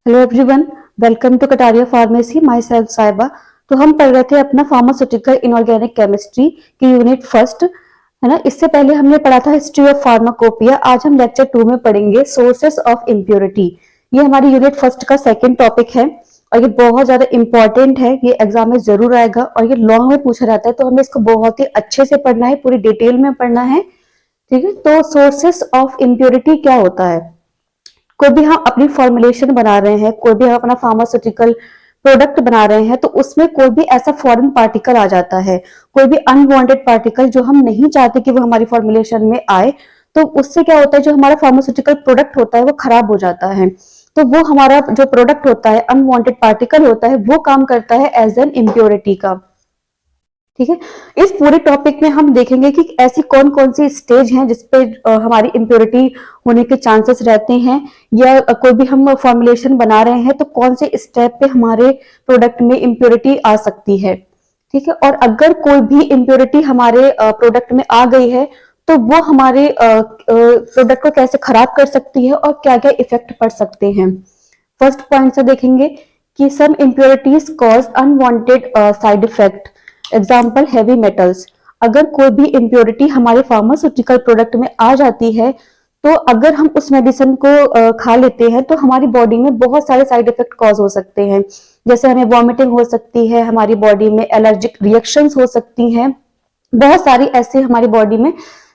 Hello everyone, welcome to Kataria pharmacy. My self Sahiba. तो हम पढ़ रहे थे अपना फार्मास्यूटिकल इनऑर्गेनिक केमिस्ट्री की यूनिट फर्स्ट, है ना। इससे पहले हमने पढ़ा था हिस्ट्री ऑफ फार्माकोपिया। आज हम लेक्चर 2 में पढ़ेंगे सोर्सेस ऑफ इम्प्योरिटी। ये हमारी यूनिट फर्स्ट का सेकंड टॉपिक है और ये बहुत ज्यादा इंपॉर्टेंट है। ये एग्जाम में जरूर आएगा और ये लॉन्ग में पूछा जाता है, तो हमें इसको बहुत ही अच्छे से पढ़ना है, पूरी डिटेल में पढ़ना है। ठीक है, तो सोर्सेस ऑफ इम्प्योरिटी क्या होता है? कोई भी हम अपनी फॉर्मुलेशन बना रहे हैं, कोई भी हम अपना फार्मास्यूटिकल प्रोडक्ट बना रहे हैं, तो उसमें कोई भी ऐसा फॉरेन पार्टिकल आ जाता है, कोई भी अनवांटेड पार्टिकल जो हम नहीं चाहते कि वो हमारी फॉर्मुलेशन में आए, तो उससे क्या होता है, जो हमारा फार्मास्यूटिकल प्रोडक्ट होता है वो खराब हो जाता है। तो वो हमारा जो प्रोडक्ट होता है, अनवांटेड पार्टिकल होता है, वो काम करता है एज एन इम्प्योरिटी का। ठीक है, इस पूरे टॉपिक में हम देखेंगे कि ऐसी कौन कौन सी स्टेज हैं जिसपे हमारी इम्प्योरिटी होने के चांसेस रहते हैं, या कोई भी हम फॉर्मुलेशन बना रहे हैं तो कौन से स्टेप पे हमारे प्रोडक्ट में इम्प्योरिटी आ सकती है। ठीक है, और अगर कोई भी इम्प्योरिटी हमारे प्रोडक्ट में आ गई है तो वो हमारे प्रोडक्ट को कैसे खराब कर सकती है और क्या क्या इफेक्ट पड़ सकते हैं। फर्स्ट पॉइंट से देखेंगे कि some impurities cause unwanted side effect. Example, heavy metals. अगर कोई भी इम्प्योरिटी हमारे फार्मास्यूटिकल प्रोडक्ट में आ जाती है, तो अगर हम उस मेडिसिन को खा लेते हैं तो हमारी बॉडी में बहुत सारे साइड इफेक्ट कॉज हो सकते हैं। जैसे हमें वॉमिटिंग हो सकती है, हमारी बॉडी में एलर्जिक रिएक्शंस हो सकती हैं, बहुत सारी ऐसे हमारी बॉडी में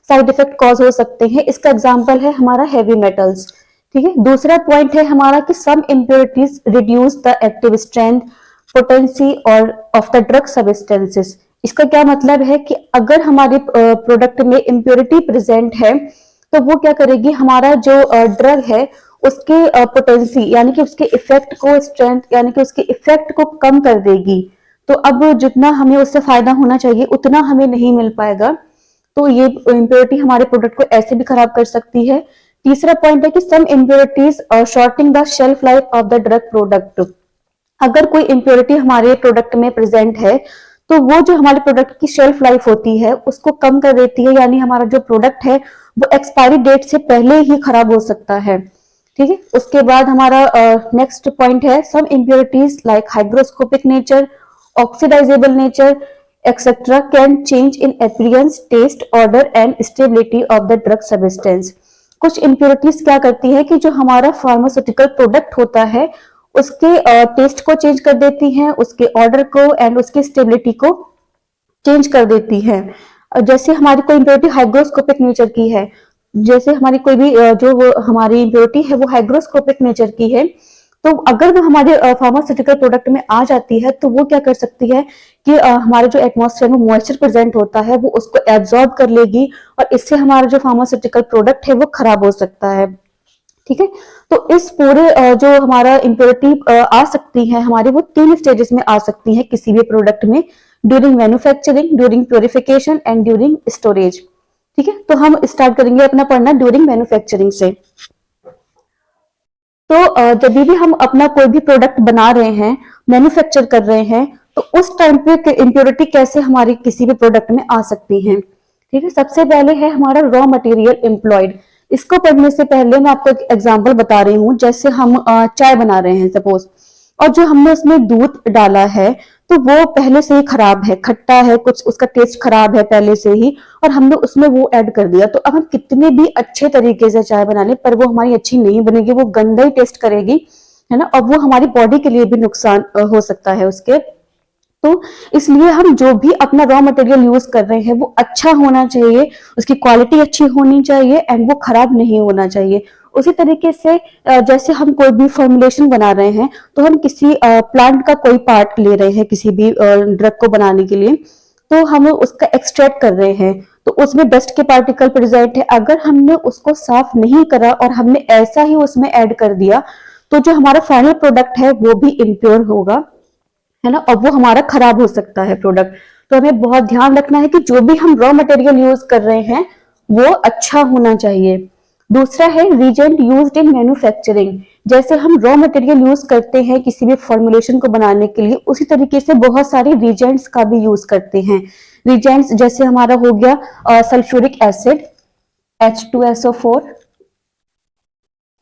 साइड इफेक्ट कॉज हो सकते हैं। इसका एग्जाम्पल है हमारा हैवी मेटल्स। ठीक है, दूसरा पॉइंट है हमारा कि some impurities reduce the active strength, potency और ऑफ द ड्रग सब्सटेंसेस। इसका क्या मतलब है कि अगर हमारे प्रोडक्ट में इम्प्योरिटी प्रेजेंट है तो वो क्या करेगी, हमारा जो ड्रग है उसके पोटेंसी यानी कि उसके इफेक्ट को, स्ट्रेंथ यानी कि उसके इफेक्ट को कम कर देगी। तो अब जितना हमें उससे फायदा होना चाहिए उतना हमें नहीं मिल पाएगा, तो ये इम्प्योरिटी हमारे प्रोडक्ट को ऐसे भी खराब कर सकती है। तीसरा पॉइंट है कि some impurities shortening the shelf life of the drug product. अगर कोई इम्प्योरिटी हमारे प्रोडक्ट में प्रेजेंट है तो वो जो हमारे प्रोडक्ट की शेल्फ लाइफ होती है उसको कम कर देती है, यानी हमारा जो प्रोडक्ट है वो एक्सपायरी डेट से पहले ही खराब हो सकता है। ठीक है, उसके बाद हमारा नेक्स्ट पॉइंट है some impurities like hygroscopic nature, oxidizable nature etcetera can change in appearance, taste, odour and stability of the drug substance. कुछ इम्प्योरिटीज क्या करती है कि जो हमारा फार्मास्यूटिकल प्रोडक्ट होता है उसके टेस्ट को चेंज कर देती हैं, उसके ऑर्डर को एंड उसकी स्टेबिलिटी को चेंज कर देती है। जैसे हमारी कोई इम्प्योरिटी हाइग्रोस्कोपिक नेचर की है, जैसे हमारी कोई भी जो हमारी इम्प्योरिटी है वो हाइग्रोस्कोपिक नेचर की है, तो अगर वो हमारे फार्मास्यूटिकल प्रोडक्ट में आ जाती है तो वो क्या कर सकती है कि हमारे जो एटमॉस्फेयर में मॉइस्चर प्रेजेंट होता है वो उसको एब्जॉर्ब कर लेगी और इससे हमारा जो फार्मास्यूटिकल प्रोडक्ट है वो खराब हो सकता है। ठीक है, तो इस पूरे जो हमारा इम्प्योरिटी आ सकती है हमारी, वो 3 स्टेजेस में आ सकती है किसी भी प्रोडक्ट में: during manufacturing, during purification and during storage. ठीक है, तो हम स्टार्ट करेंगे अपना पढ़ना ड्यूरिंग मैन्युफैक्चरिंग से। तो जब भी हम अपना कोई भी प्रोडक्ट बना रहे हैं, मैन्युफैक्चर कर रहे हैं, तो उस टाइम पे इम्प्योरिटी कैसे हमारी किसी भी प्रोडक्ट में आ सकती है। ठीक है, सबसे पहले है हमारा रॉ मटेरियल एम्प्लॉयड। इसको पढ़ने से पहले मैं आपको एक एग्जांपल बता रही हूँ। जैसे हम चाय बना रहे हैं सपोज, और जो हमने उसमें दूध डाला है तो वो पहले से ही खराब है, खट्टा है, कुछ उसका टेस्ट खराब है पहले से ही, और हमने उसमें वो ऐड कर दिया। तो अब हम कितने भी अच्छे तरीके से चाय बना लें पर वो हमारी अच्छी नहीं बनेगी, वो गंदा ही टेस्ट करेगी, है ना, और वो हमारी बॉडी के लिए भी नुकसान हो सकता है उसके। तो इसलिए हम जो भी अपना रॉ मटेरियल यूज कर रहे हैं वो अच्छा होना चाहिए, उसकी क्वालिटी अच्छी होनी चाहिए एंड वो खराब नहीं होना चाहिए। उसी तरीके से जैसे हम कोई भी फॉर्मुलेशन बना रहे हैं, तो हम किसी प्लांट का कोई पार्ट ले रहे हैं किसी भी ड्रग को बनाने के लिए, तो हम उसका एक्सट्रैक्ट कर रहे हैं, तो उसमें डस्ट के पार्टिकल प्रेजेंट है। अगर हमने उसको साफ नहीं करा और हमने ऐसा ही उसमें ऐड कर दिया, तो जो हमारा फाइनल प्रोडक्ट है वो भी इम्प्योर होगा, है ना, और वो हमारा खराब हो सकता है प्रोडक्ट। तो हमें बहुत ध्यान रखना है कि जो भी हम रॉ मटेरियल यूज कर रहे हैं वो अच्छा होना चाहिए। दूसरा है रीजेंट यूज्ड इन मैन्युफैक्चरिंग। जैसे हम रॉ मटेरियल यूज करते हैं किसी भी फॉर्मुलेशन को बनाने के लिए, उसी तरीके से बहुत सारे रीजेंट्स का भी यूज करते हैं। रीजेंट्स जैसे हमारा हो गया सल्फ्यूरिक एसिड H2SO4,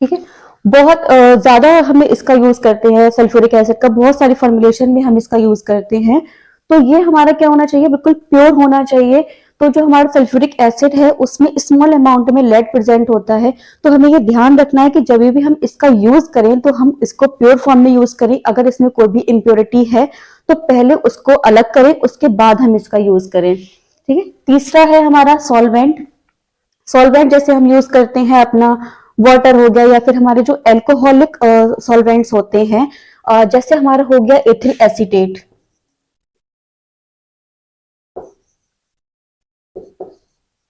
ठीक है, बहुत ज्यादा हमें इसका यूज करते हैं, सल्फ्यूरिक एसिड का बहुत सारी फॉर्मुलेशन में हम इसका यूज करते हैं। तो ये हमारा क्या होना चाहिए, बिल्कुल प्योर होना चाहिए। तो जो हमारा सल्फ्यूरिक एसिड है उसमें स्मॉल अमाउंट में लेड प्रेजेंट होता है, तो हमें ये ध्यान रखना है कि जब भी हम इसका यूज करें तो हम इसको प्योर फॉर्म में यूज करें। अगर इसमें कोई भी इम्प्योरिटी है तो पहले उसको अलग करें, उसके बाद हम इसका यूज करें। ठीक है। तीसरा है हमारा सॉल्वेंट। सॉल्वेंट जैसे हम यूज करते हैं अपना वाटर हो गया, या फिर हमारे जो एल्कोहलिक सॉल्वेंट्स होते हैं, जैसे हमारा हो गया एथिल एसीटेट,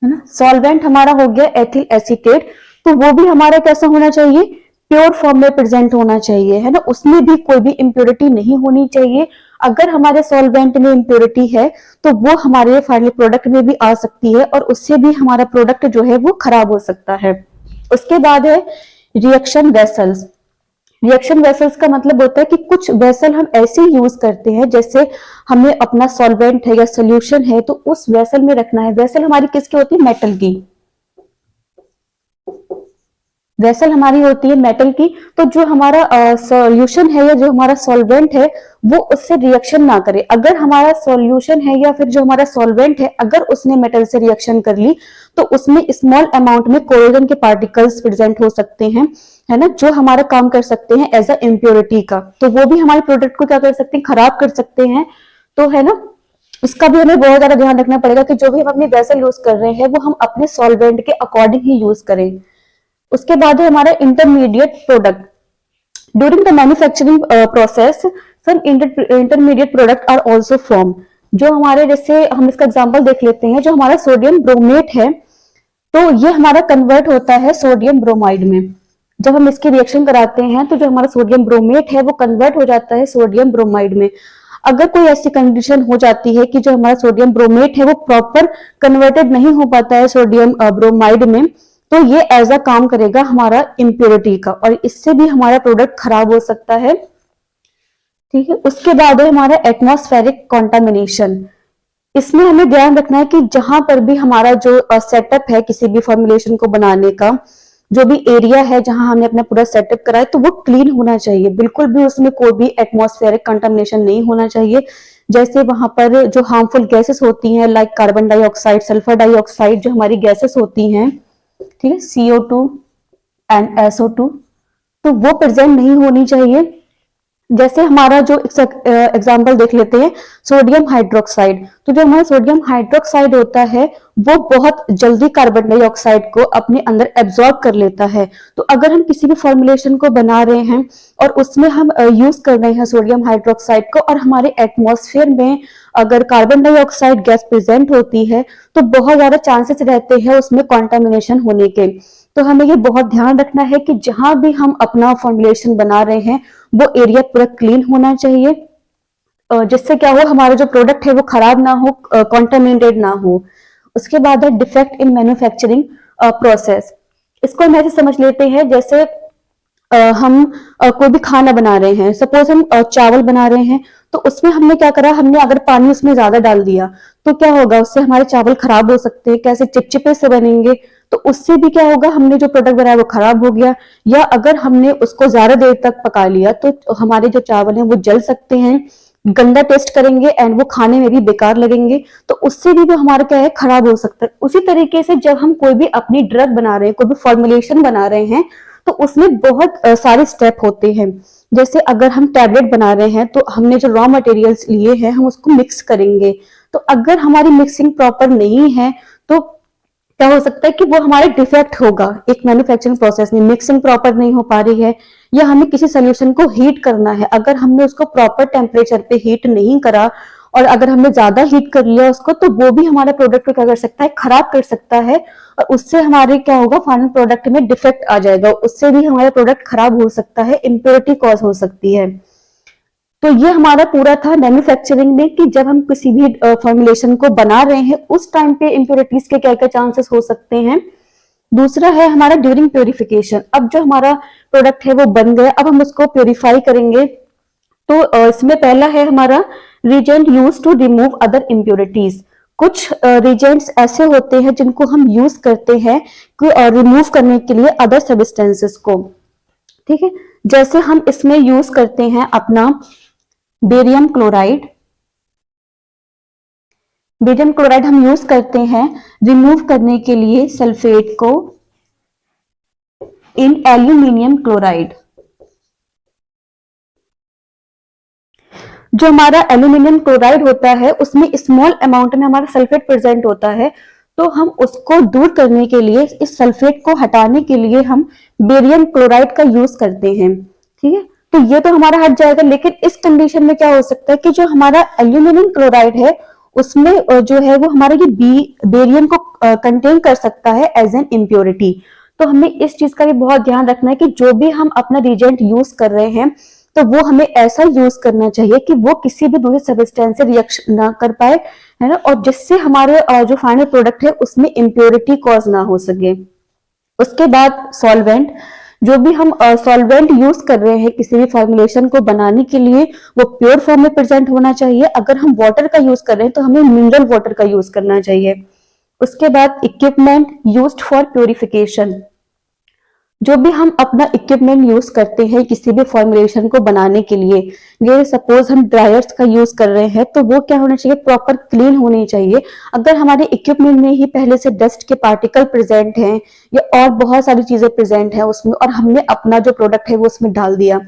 है ना। सॉल्वेंट हमारा हो गया एथिल एसीटेट, तो वो भी हमारा कैसा होना चाहिए, प्योर फॉर्म में प्रेजेंट होना चाहिए, है ना। उसमें भी कोई भी इम्प्योरिटी नहीं होनी चाहिए। अगर हमारे सॉल्वेंट में इम्प्योरिटी है तो वो हमारे फाइनल प्रोडक्ट में भी आ सकती है और उससे भी हमारा प्रोडक्ट जो है वो खराब हो सकता है। उसके बाद है रिएक्शन वेसल्स। रिएक्शन वेसल्स का मतलब होता है कि कुछ वेसल हम ऐसे यूज करते हैं, जैसे हमें अपना सॉल्वेंट है या सोल्यूशन है तो उस वेसल में रखना है। वेसल हमारी किसकी होती है, मेटल की। वेसल हमारी होती है मेटल की। तो जो हमारा सॉल्यूशन है या जो हमारा सॉल्वेंट है वो उससे रिएक्शन ना करे। अगर हमारा सॉल्यूशन है या फिर जो हमारा सॉल्वेंट है अगर उसने मेटल से रिएक्शन कर ली तो उसमें स्मॉल अमाउंट में कोरोजन के पार्टिकल्स प्रेजेंट हो सकते हैं, है ना, जो हमारा काम कर सकते हैं एज अ इम्प्योरिटी का। तो वो भी हमारे प्रोडक्ट को क्या कर सकते हैं, खराब कर सकते हैं। तो है ना, उसका भी हमें बहुत ज्यादा ध्यान रखना पड़ेगा कि जो भी हम अपनी वेसल यूज कर रहे हैं वो हम अपने सॉल्वेंट के अकॉर्डिंग ही यूज करें। उसके बाद है हमारा intermediate product. During the manufacturing process some intermediate product are also form. जो हमारे, जैसे हम इसका एग्जांपल देख लेते हैं, जो हमारा सोडियम ब्रोमेट है तो ये हमारा कन्वर्ट होता है सोडियम ब्रोमाइड में। जब हम इसकी रिएक्शन कराते हैं तो जो हमारा सोडियम ब्रोमेट है वो कन्वर्ट हो जाता है सोडियम ब्रोमाइड में। अगर कोई ऐसी कंडीशन हो जाती है कि जो हमारा सोडियम ब्रोमेट है वो प्रॉपर कन्वर्टेड नहीं हो पाता है सोडियम ब्रोमाइड में, तो ये एज अ काम करेगा हमारा इम्प्योरिटी का और इससे भी हमारा प्रोडक्ट खराब हो सकता है। ठीक है। उसके बाद है हमारा एटमॉस्फेरिक कॉन्टामिनेशन। इसमें हमें ध्यान रखना है कि जहां पर भी हमारा जो सेटअप है किसी भी फॉर्मुलेशन को बनाने का, जो भी एरिया है जहां हमने अपना पूरा सेटअप करा है, तो वो क्लीन होना चाहिए। बिल्कुल भी उसमें कोई भी एटमॉस्फेरिक कंटामिनेशन नहीं होना चाहिए। जैसे वहां पर जो हार्मफुल गैसेस होती हैं like carbon dioxide, sulphur dioxide, जो हमारी गैसेस होती हैं, ठीक है, CO2 एंड SO2, तो वो प्रेजेंट नहीं होनी चाहिए। जैसे हमारा जो एग्जाम्पल देख लेते हैं, सोडियम हाइड्रोक्साइड। तो जो हमारा सोडियम हाइड्रोक्साइड होता है वो बहुत जल्दी कार्बन डाइऑक्साइड को अपने अंदर एब्जॉर्ब कर लेता है। तो अगर हम किसी भी फॉर्मुलेशन को बना रहे हैं और उसमें हम यूज कर रहे हैं सोडियम हाइड्रोक्साइड को और हमारे एटमॉस्फेयर में अगर कार्बन डाइऑक्साइड गैस प्रेजेंट होती है तो बहुत ज्यादा चांसेस रहते हैं उसमें कॉन्टामिनेशन होने के। तो हमें ये बहुत ध्यान रखना है कि जहां भी हम अपना फॉर्मुलेशन बना रहे हैं वो एरिया पूरा क्लीन होना चाहिए, जिससे क्या हो, हमारा जो प्रोडक्ट है वो खराब ना हो, कॉन्टामिनेटेड ना हो। उसके बाद है डिफेक्ट इन मैन्युफैक्चरिंग प्रोसेस। इसको हम ऐसे समझ लेते हैं, जैसे हम कोई भी खाना बना रहे हैं, सपोज हम चावल बना रहे हैं, तो उसमें हमने क्या करा, हमने अगर पानी उसमें ज्यादा डाल दिया तो क्या होगा, उससे हमारे चावल खराब हो सकते हैं, कैसे चिपचिपे से बनेंगे। तो उससे भी क्या होगा, हमने जो प्रोडक्ट बनाया वो खराब हो गया। या अगर हमने उसको ज्यादा देर तक पका लिया तो हमारे जो चावल हैं वो जल सकते हैं, गंदा टेस्ट करेंगे एंड वो खाने में भी बेकार लगेंगे। तो उससे भी वो हमारा क्या है, खराब हो सकता है। उसी तरीके से जब हम कोई भी अपनी ड्रग बना रहे हैं, कोई भी फॉर्मुलेशन बना रहे हैं, तो उसमें बहुत सारे स्टेप होते हैं। जैसे अगर हम टैबलेट बना रहे हैं तो हमने जो रॉ मटेरियल्स लिए हैं हम उसको मिक्स करेंगे। तो अगर हमारी मिक्सिंग प्रॉपर नहीं है तो क्या हो सकता है कि वो हमारे डिफेक्ट होगा। एक मैन्युफैक्चरिंग प्रोसेस में मिक्सिंग प्रॉपर नहीं हो पा रही है, या हमें किसी सोल्यूशन को हीट करना है, अगर हमने उसको प्रॉपर टेम्परेचर पे हीट नहीं करा और अगर हमने ज्यादा हीट कर लिया उसको, तो वो भी हमारे प्रोडक्ट को क्या कर सकता है, खराब कर सकता है। और उससे हमारे क्या होगा, फाइनल प्रोडक्ट में डिफेक्ट आ जाएगा, उससे भी हमारा प्रोडक्ट खराब हो सकता है, इम्प्योरिटी कॉज हो सकती है। तो ये हमारा पूरा था मैन्युफैक्चरिंग में कि जब हम किसी भी फॉर्मुलेशन को बना रहे हैं उस टाइम पे इम्प्योरिटीज के क्या क्या चांसेस हो सकते हैं। दूसरा है हमारा ड्यूरिंग प्योरिफिकेशन। अब जो हमारा प्रोडक्ट है वो बन गया, अब हम उसको प्योरीफाई करेंगे। तो इसमें पहला है हमारा reagent use to remove other impurities. कुछ रिजेंट्स ऐसे होते हैं जिनको हम यूज करते हैं रिमूव करने के लिए अदर सब्सटेंसेस को। ठीक है। जैसे हम इसमें यूज करते हैं अपना बेरियम क्लोराइड। बेरियम क्लोराइड हम यूज करते हैं रिमूव करने के लिए सल्फेट को इन एल्यूमिनियम क्लोराइड। जो हमारा एल्यूमिनियम क्लोराइड होता है उसमें स्मॉल अमाउंट में हमारा सल्फेट प्रेजेंट होता है, तो हम उसको दूर करने के लिए, इस सल्फेट को हटाने के लिए हम बेरियम क्लोराइड का यूज करते हैं। ठीक है, तो ये तो हमारा हट जाएगा, लेकिन इस कंडीशन में क्या हो सकता है कि जो हमारा एल्यूमिनियम क्लोराइड है उसमें जो है वो हमारा ये बेरियम को कंटेन कर सकता है एज एन इम्प्योरिटी। तो हमें इस चीज का भी बहुत ध्यान रखना है कि जो भी हम अपना रिएजेंट यूज कर रहे हैं तो वो हमें ऐसा यूज करना चाहिए कि वो किसी भी दूसरे सब्सटेंस से रिएक्शन ना कर पाए, है ना, और जिससे हमारे जो फाइनल प्रोडक्ट है उसमें इम्प्योरिटी कॉज ना हो सके। उसके बाद सॉल्वेंट, जो भी हम सॉल्वेंट यूज कर रहे हैं किसी भी फॉर्मुलेशन को बनाने के लिए वो प्योर फॉर्म में प्रेजेंट होना चाहिए। अगर हम वाटर का यूज कर रहे हैं तो हमें मिनरल वाटर का यूज करना चाहिए। उसके बाद इक्विपमेंट यूज्ड फॉर प्योरिफिकेशन, जो भी हम अपना इक्विपमेंट यूज करते हैं किसी भी फॉर्मुलेशन को बनाने के लिए, ये सपोज हम ड्रायर्स का यूज कर रहे हैं तो वो क्या होना चाहिए, प्रॉपर क्लीन होनी चाहिए। अगर हमारे इक्विपमेंट में ही पहले से डस्ट के पार्टिकल प्रेजेंट हैं या और बहुत सारी चीजें प्रेजेंट हैं उसमें, और हमने अपना जो प्रोडक्ट है वो उसमें डाल दिया,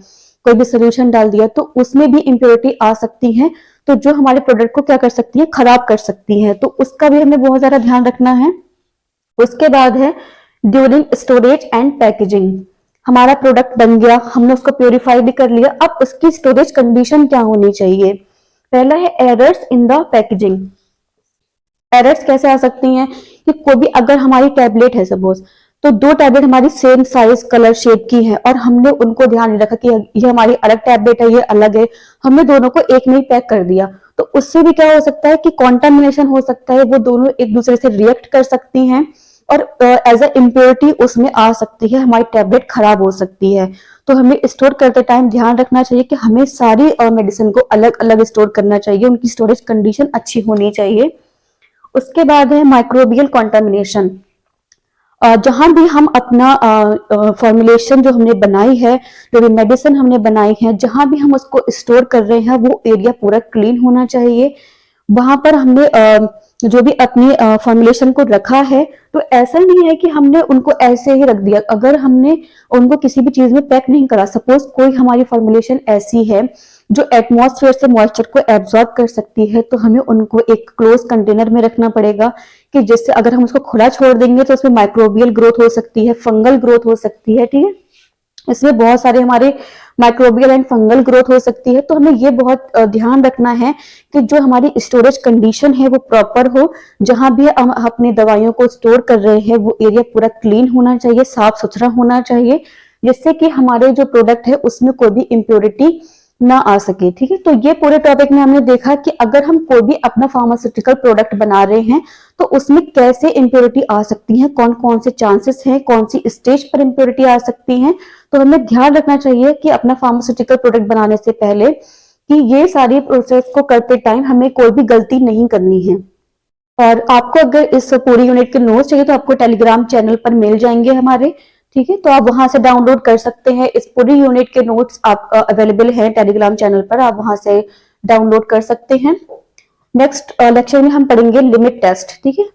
कोई भी सोल्यूशन डाल दिया, तो उसमें भी इम्प्योरिटी आ सकती है, तो जो हमारे प्रोडक्ट को क्या कर सकती है, खराब कर सकती है। तो उसका भी हमें बहुत ज्यादा ध्यान रखना है। उसके बाद है ड्यूरिंग स्टोरेज एंड पैकेजिंग। हमारा प्रोडक्ट बन गया, हमने उसको प्योरीफाई भी कर लिया, अब उसकी स्टोरेज कंडीशन क्या होनी चाहिए। पहला है errors in the packaging. Errors कैसे आ सकती हैं कि कोई भी, अगर हमारी टैबलेट है सपोज, तो दो टैबलेट हमारी सेम साइज कलर शेप की है और हमने उनको ध्यान नहीं रखा कि ये हमारी अलग टैबलेट है, ये अलग है, हमने दोनों को एक में ही पैक कर दिया, तो उससे भी क्या हो सकता है कि कॉन्टामिनेशन हो सकता है, वो दोनों एक दूसरे से रिएक्ट कर सकती हैं और एज ए इम्प्योरिटी उसमें आ सकती है, हमारी टैबलेट खराब हो सकती है। तो हमें स्टोर करते टाइम ध्यान रखना चाहिए कि हमें सारी मेडिसिन को अलग अलग स्टोर करना चाहिए, उनकी स्टोरेज कंडीशन अच्छी होनी चाहिए। उसके बाद है माइक्रोबियल कॉन्टामिनेशन। जहां भी हम अपना फॉर्मुलेशन जो हमने बनाई है, जो भी मेडिसिन हमने बनाई है, जहां भी हम उसको स्टोर कर रहे हैं वो एरिया पूरा क्लीन होना चाहिए। वहां पर हमने जो भी अपनी फॉर्मुलेशन को रखा है, तो ऐसा नहीं है कि हमने उनको ऐसे ही रख दिया। अगर हमने उनको किसी भी चीज में पैक नहीं करा, सपोज कोई हमारी फॉर्मुलेशन ऐसी है जो एटमॉस्फेयर से मॉइस्चर को एब्जॉर्ब कर सकती है, तो हमें उनको एक क्लोज कंटेनर में रखना पड़ेगा कि जिससे अगर हम उसको खुला छोड़ देंगे तो उसमें माइक्रोबियल ग्रोथ हो सकती है, फंगल ग्रोथ हो सकती है। ठीक है, इसमें बहुत सारे हमारे माइक्रोबियल एंड फंगल ग्रोथ हो सकती है। तो हमें ये बहुत ध्यान रखना है कि जो हमारी स्टोरेज कंडीशन है वो प्रॉपर हो। जहां भी हम अपनी दवाइयों को स्टोर कर रहे हैं वो एरिया पूरा क्लीन होना चाहिए, साफ सुथरा होना चाहिए, जिससे कि हमारे जो प्रोडक्ट है उसमें कोई भी इम्प्योरिटी ना आ सके। ठीक है, तो ये पूरे टॉपिक में हमने देखा कि अगर हम कोई भी अपना फार्मास्यूटिकल प्रोडक्ट बना रहे हैं तो उसमें कैसे इम्प्योरिटी आ सकती है, कौन कौन से चांसेस हैं, कौन सी स्टेज पर इम्प्योरिटी आ सकती है। तो हमें ध्यान रखना चाहिए कि अपना फार्मास्यूटिकल प्रोडक्ट बनाने से पहले कि ये सारी प्रोसेस को करते टाइम हमें कोई भी गलती नहीं करनी है। और आपको अगर इस पूरी यूनिट के नोट्स चाहिए तो आपको टेलीग्राम चैनल पर मिल जाएंगे हमारे। ठीक है, तो आप वहां से डाउनलोड कर सकते हैं। इस पूरी यूनिट के नोट्स आप अवेलेबल हैं टेलीग्राम चैनल पर, आप वहां से डाउनलोड कर सकते हैं। नेक्स्ट लेक्चर में हम पढ़ेंगे लिमिट टेस्ट। ठीक है।